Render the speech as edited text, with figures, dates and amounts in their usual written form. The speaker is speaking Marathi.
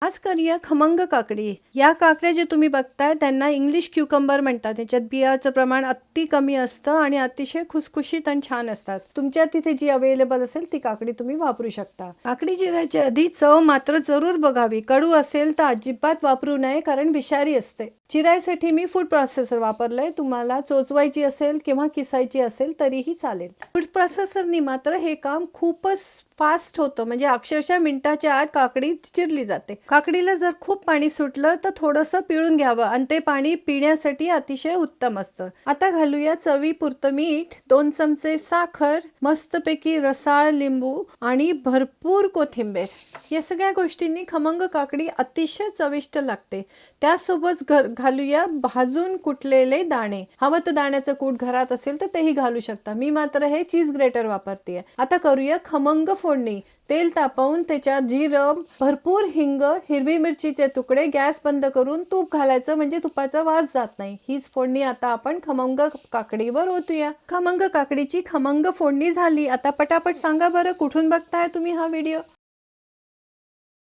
आज करूया खमंग काकडी। या काकड्या जे तुम्ही बघताय त्यांना इंग्लिश क्युकंबर म्हणतात। त्याच्यात बियाचं प्रमाण अति कमी असतं आणि अतिशय खुसखुशीत आणि छान असतात। तुमच्या तिथे जी अवेलेबल असेल ती काकडी तुम्ही वापरू शकता। काकडी चिरायच्या आधी चव मात्र जरूर बघावी। कडू असेल तर अजिबात वापरू नये कारण विषारी असते। चिरायसाठी मी फूड प्रोसेसर वापरलंय। तुम्हाला चोचवायची असेल किंवा किसायची असेल तरीही चालेल। फूड प्रोसेसरनी मात्र हे काम खूपच फास्ट होतं, म्हणजे अक्षरशः मिनिटाच्या आत काकडी चिरली जाते। काकडीला जर खूप पाणी सुटलं तर थोडंसं पिळून घ्यावं आणि ते पाणी पिण्यासाठी अतिशय उत्तम असतं। आता घालूया चवीपुरतं मीठ, 2 चमचे साखर, मस्तपैकी रसाळ लिंबू आणि भरपूर कोथिंबीर। या सगळ्या गोष्टींनी खमंग काकडी अतिशय चविष्ट लागते। त्यासोबत घालूया भाजून कुटलेले दाणे। हवं तर दाण्याचं कूट घरात असेल तर तेही घालू शकता। मी मात्र हे चीज ग्रेटर वापरते। आता करूया खमंग फोडणी। तेल तापवून त्याच्यात जिरं, भरपूर हिंग, हिरवी मिरचीचे तुकडे, गॅस बंद करून तूप घालायचं म्हणजे तुपाचा वास जात नाही। हीच फोडणी आता आपण खमंग काकडीवर ओतूया। खमंग काकडीची खमंग फोडणी झाली। आता पटापट सांगा बरं कुठून बघताय तुम्ही हा व्हिडिओ?